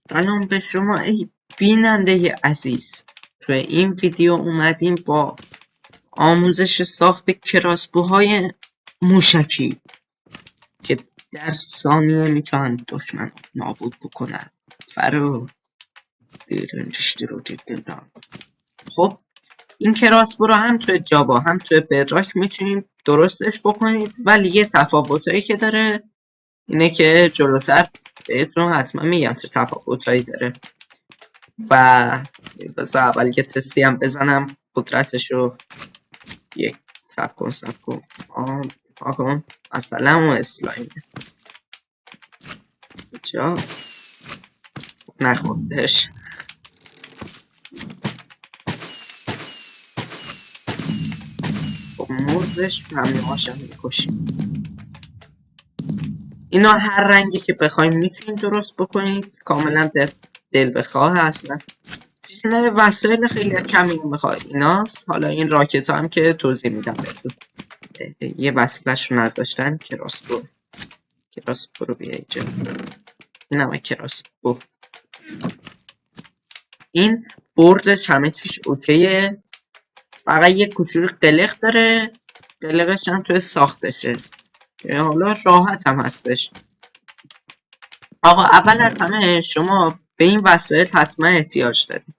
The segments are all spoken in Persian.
سلام به شما ای بیننده عزیز. توی این ویدیو اومدیم با آموزش ساخت کراسبوهای موشکی که در ثانیه میتونن دشمن نابود بکنن. خب این کراسبو رو هم توی جاوا هم توی بدراک میتونیم درستش بکنید، ولی یه تفاوتایی که داره اینه که جلوتر بهتون حتما میگم چه تفاوتایی داره. و بذار اول یه تستی هم بزنم قدرتش رو. یک سب کن آقا مثلا اون اسلایم کجا نخوردش. خب مردش همه هاشم میکشیم. اینا هر رنگی که بخوایم میتونیم درست بکنید، کاملا دل بخواه. اصلا اینا وسایل خیلی کمی میخواد ایناست. حالا این راکت هم که توضیح میدم بهتون. یه وصلش رو نذاشتم. کراسبو رو بیایی جلو. این همه کراسبو. این بردش همه چیش اوکیه، فقط یه کوچولو قلق داره. قلقش هم توی ساختشه که حالا راحت هم هستش. آقا اول از همه شما به این وسایل حتما احتیاج دارید.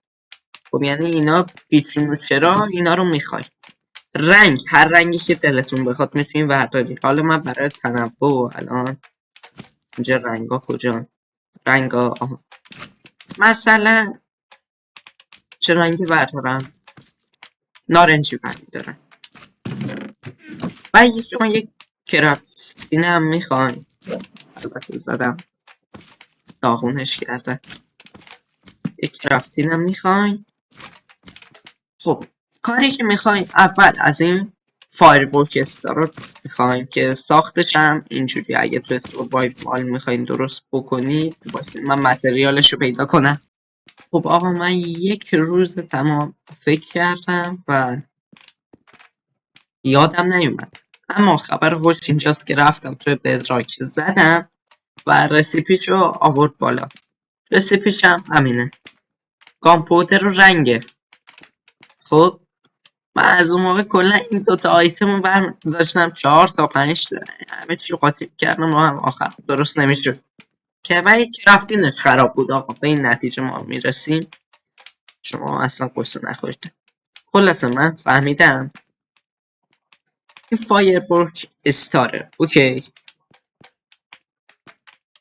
خب یعنی اینا بیچون چرا اینا رو میخواید. رنگ هر رنگی که دلتون بخواد میتونید بردارید. حالا من برای تنوع الان اینجا رنگا کجا؟ رنگا مثلا چه رنگی بردارم؟ نارنجی بردارم. و شما یک کرافتین هم میخواین. البته زدم داغونش کرده. یک کرافتین هم میخواین. خب کاری که میخواین اول از این فایرورک استار رو میخواین که ساختش هم اینجوری. اگه توی سروایوال میخواین درست بکنید واسه من متریالش رو پیدا کنم. خب آقا من یک روز تمام فکر کردم و یادم نیومد، اما خبر خوش اینجاست که رفتم توی بدراک زدم و رسیپیش رو آورد بالا. رسیپیش هم همینه، کامپوتر و رنگه. خب من از اون موقع کلا این دوتا آیتم رو برمی‌داشتم 4 تا 5 تا همه چی قاطی کردم و هم آخر درست نمیشد که ولی کرافتینش خراب بود. آقا به این نتیجه ما میرسیم. شما اصلا قصه نخورید. خلاصه من فهمیدم این فایرورک استاره. اوکی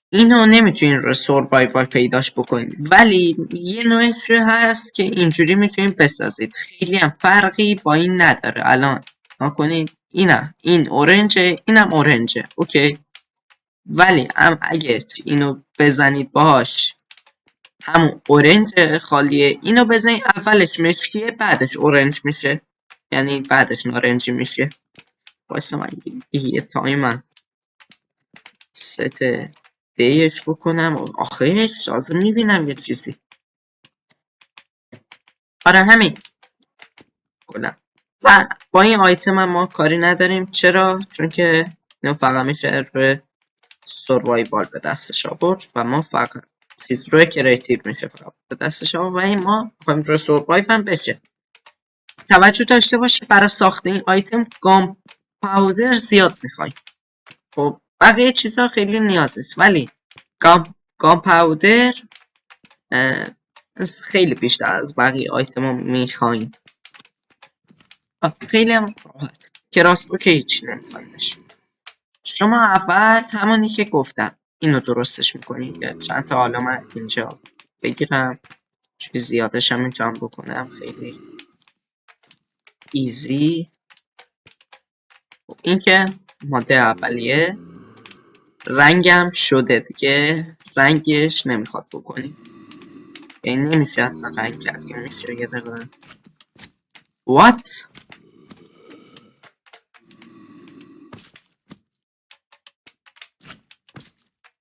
اینو نمیتونین رو سروایوال پیداش بکنید، ولی یه نوعش هست که اینجوری میتونین بسازید. خیلی هم فرقی با این نداره. الان نکنید این اورنجه اینم اورنجه. اوکی ولی اگه اینو بزنید باهاش همون اورنج خالیه، اینو بزنید اولش مشکیه بعدش اورنج میشه، یعنی بعدش نارنجی میشه. باشه من یه تایمم ست دیش بکنم. آخه لازم میبینم یه چیزی. آره همین کلا. و با این آیتم هم ما کاری نداریم. چرا؟ چون که اینو فقط میشه روی سروایوال به دستش آورد و ما فقط چیز روی کریتیو میشه فقط به دستش آورد و این ما میخوایم روی سروایو هم بشه. توجه داشته باشه برای ساخت این آیتم گام پاودر زیاد میخوایم. خب بقیه چیزها خیلی نیاز نیست، ولی گام پاودر خیلی بیشتر از بقیه آیتم ها میخوایم. خیلی هم راحت. کراسبو که هیچی نمیخوایمش. شما اول همونی که گفتم اینو درستش میکنید. چند تا حالا من اینجا بگیرم چون زیادش هم میتونم بکنم. خیلی ایزی. این که ماده اولیه. رنگم شده دیگه، رنگش نمیخواد بکنیم. یعنی نمیشه اصلا رنگ کرد که میشه. یه دقیقه What؟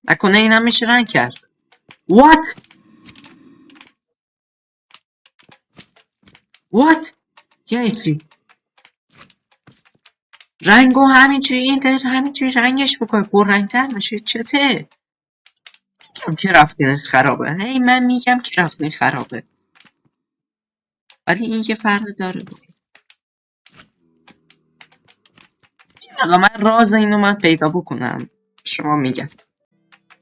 نکنه اینم میشه رنگ کرد. What؟ What؟ یعنی چی؟ رنگو همینجوری این همینجوری رنگش میکنه پر رنگتر میشه. چته؟ میگم کرافتینش خرابه، هی من میگم کرافتین خرابه، ولی این که فرق داره. آقا من راز اینو من پیدا بکنم شما میگم.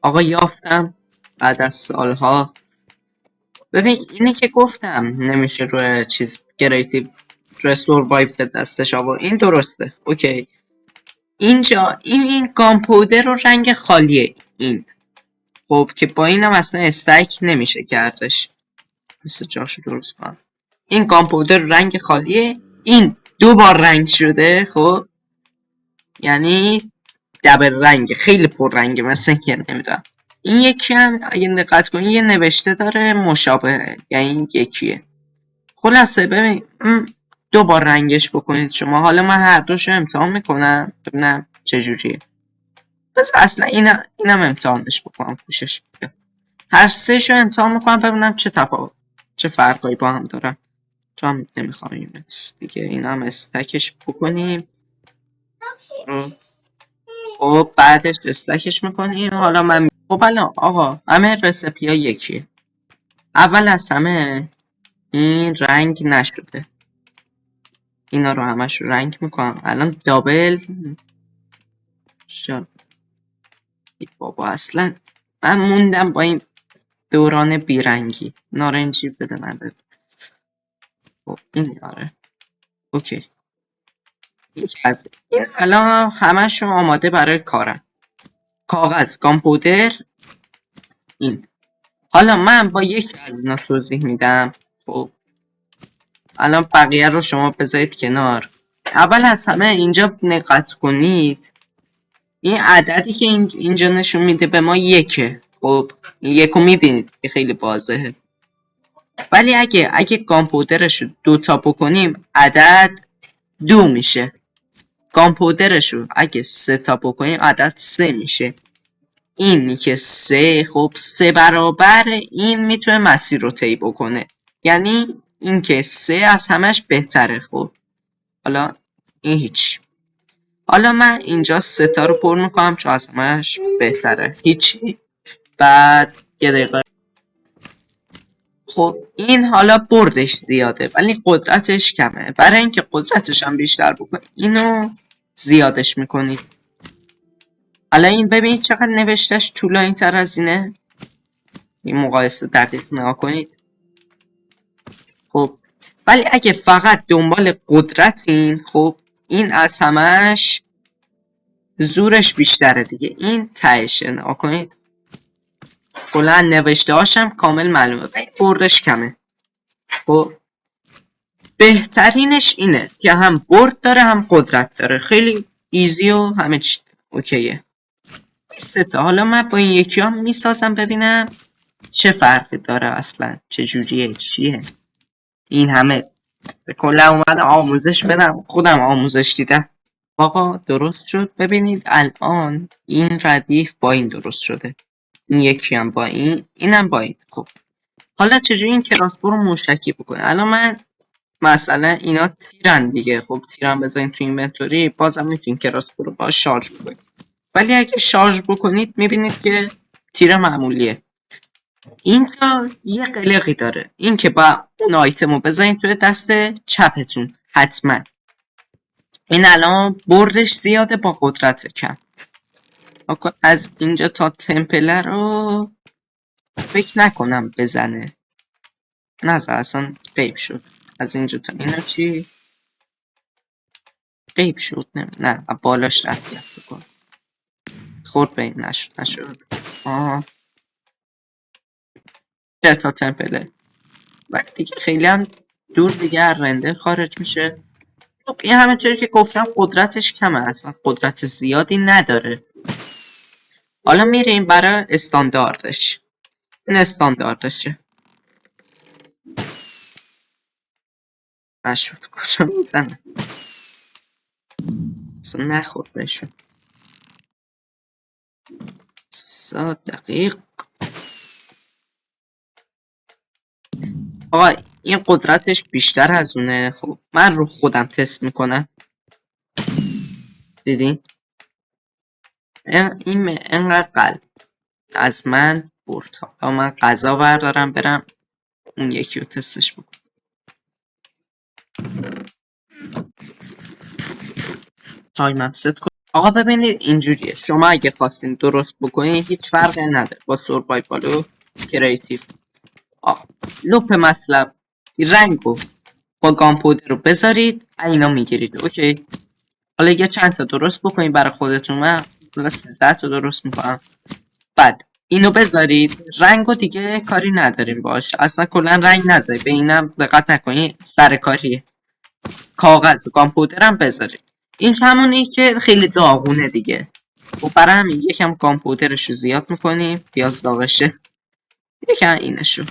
آقا یافتم بعد از سالها. ببین اینی که گفتم نمیشه روی چیز کریتیو روی سوروایو دستش آورد، این درسته اوکی. اینجا این کامپودر رو رنگ خالیه این، خب که با اینم اصلا استک نمیشه کردش. مثل جاشو درست کنم. این کامپودر رنگ خالیه، این 2 بار رنگ شده، خب یعنی دبل رنگ، خیلی پر رنگه، مثل که نمیدونم. این یکی هم اگه دقت کنی یه نوشته داره مشابهه، یعنی این یکیه. خلاصه ببین 2 بار رنگش بکنید شما. حالا من هر دوشو امتحان میکنم ببینم چجوریه. بس اصلا اینم امتحانش بکنم پوشش بکنم. هر 3 شو امتحان میکنم ببینم چه تفاوت چه فرقایی با هم دارن. تو هم نمیخوام دیگه این هم استکش بکنیم رو. خب بعدش استکش میکنیم. حالا من خب الان آقا همه رسپی ها یکیه. اول از همه این رنگ نشده، اینا رو همش رنگ میکنم. الان دابل شد. بابا اصلا من موندم با این دوران بیرنگی. نارنجی بده من بده. خب این آره اوکی. یک از این الان همشون آماده برای کارن. کاغذ، کامپیوتر، این. حالا من با یک از اینا توضیح میدم. خب الان بقیه رو شما بذارید کنار. اول از همه اینجا دقت کنید، این عددی که اینجا نشون میده به ما یکه. خب این یکو میبینید که خیلی واضحه، ولی اگه کامپیوترش رو 2 تا بکنیم عدد 2 میشه. کامپیوترش رو اگه 3 تا بکنیم عدد 3 میشه. اینی که 3 خب 3 برابر این میتونه مسیر رو طی بکنه، یعنی این که 3 از همش بهتره. خب حالا این هیچ. حالا من اینجا 3 تا رو پر میکنم چون از همش بهتره. هیچی. بعد یه دقیقه. خب این حالا بردش زیاده ولی قدرتش کمه. برای اینکه قدرتش هم بیشتر بکنه اینو زیادش میکنید. حالا این ببینید چقدر نوشتش طولانی تر از اینه. این مقایسه دقیق نگاه کنید. خب ولی اگه فقط دنبال قدرتین، خب این از همش زورش بیشتره دیگه. این تهشه نگاه کنید. کلا نوشته هاشم کامل معلومه ولی بردش کمه. خب بهترینش اینه که هم برد داره هم قدرت داره. خیلی ایزی و همه چی اوکیه. 3 تا. حالا من با این یکی هم میسازم ببینم چه فرقی داره اصلا، چه جوریه، چیه. این همه به کلا اومدم آموزش بدم، خودم آموزش دیدم. آقا درست شد. ببینید الان این ردیف با این درست شده، این یکی هم با این، اینم با این. خب حالا چجوری این کراسبو رو موشکی بکنه؟ الان من مثلا اینا تیرن دیگه. خب تیرن بزنین تو اینونتوری بازم میتونین کراسبو رو باش شارژ بکنید، ولی اگه شارژ بکنید میبینید که تیر معمولیه. اینجا یه قلقی داره، این که با اون آیتم رو بزنید توی دست چپتون حتما. این الان بردش زیاده با قدرت کم. از اینجا تا تمپله رو فکر نکنم بزنه. نزد اصلا غیب شد. از اینجا تا اینا چی؟ غیب شد. نه بالاش رفت بکن. خورد به این نشد. تا تمپله وقتی دیگه خیلی هم دور دیگه رنده خارج میشه. خب این همینطوری که گفتم قدرتش کمه، اصلا قدرت زیادی نداره. حالا میریم برای استانداردش. این استانداردشه. نشد کجا میزنه اصلا نخورد بهشون. 100 دقیق. آقا این قدرتش بیشتر از اونه. خب من رو خودم تست میکنم. دیدین این انقدر قلب از من برد. حالا من غذا بردارم برم اون یکی رو تستش بکنم. تایمم ست کن. آقا ببینید اینجوریه، شما اگه خواستین درست بکنید هیچ فرقی نداره با سروایوال و کریتیو. لوپ مطلب رنگو با گامپودر رو بذارید اینا میگیرید. اوکی، حالا یه چند تا درست بکنید برای خودتون. من 13 تا درست میکنم. بعد اینو بذارید، رنگو دیگه کاری نداریم باش، اصلا کلا رنگ نذارید، به اینم دقت نکنید، سر کاریه. کاغذ و گامپودر هم بذارید. این همونی که خیلی داغونه دیگه. و برای همین یکم گامپودرش رو زیاد میکنیم، پیاز داغشه، یکم اینشو.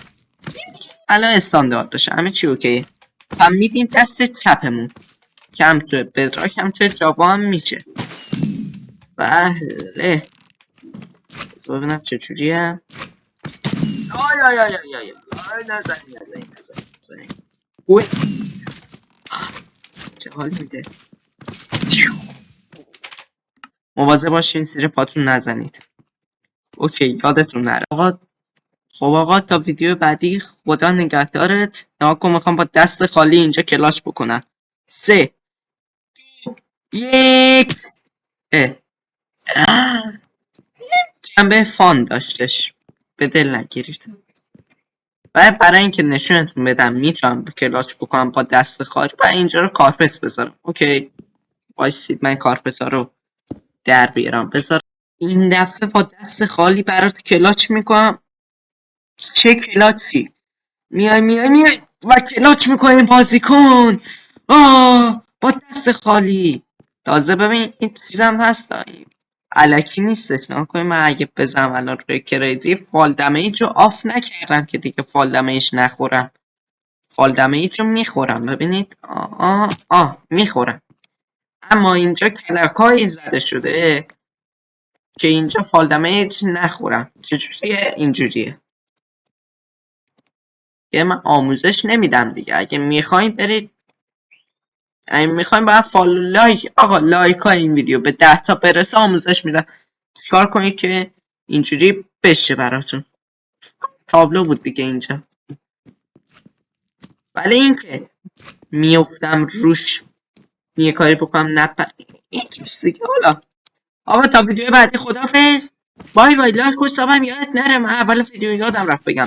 الان استانداردشه، همه چی اوکیه. هم میدیم دست چپمون که هم توی بدراک هم توی جاوا هم میشه. بله، بذار ببینم چجوریه. آی آی آی آی آی آی، نزنی. اوی، چه حال میده. مواظب باشین زیر پاتون نزنید. اوکی، یادتون نره آقا. خب آقا، تا ویدیو بعدی خدا نگهدارت. نها کن، میخوام با دست خالی اینجا کلاش بکنم. 3 1 جنبه فان داشتش، به دل نگیرید. و برای اینکه نشونتون بدم میتونم کلاش بکنم با دست خالی، برای اینجا رو کارپت بذارم. اوکی، وایسید من کارپت ها رو در بیارم. بذار این دفعه با دست خالی برات کلاچ میکنم. چه کلاچی؟ میای و کلاچ میکنیم بازیکن. با دست خالی. تازه ببین این چیزم هست، الکی نیستش. نکنی من اگه بزنم الان روی کریزی فال دمیج رو آف نکردم که دیگه فال دمیج نخورم. فال دمیج رو میخورم، ببینید. میخورم. اما اینجا کلکایی زده شده که اینجا فال دمیج نخورم. چجوریه؟ اینجوریه. یه من آموزش نمیدم دیگه. اگه میخواین برید، اگه میخواین باید فالو لایک، آقا لایک های این ویدیو به 10 تا برسه آموزش میدم چیکار کنید که اینجوری بشه براتون. تابلو بود دیگه اینجا. ولی اینکه میافتم روش یه کاری بکنم این دیگه. حالا آقا تا ویدیو بعدی خدافظ. بای بای. لایک و سابم یادت نره. من اول ویدیو یادم رفت بگم.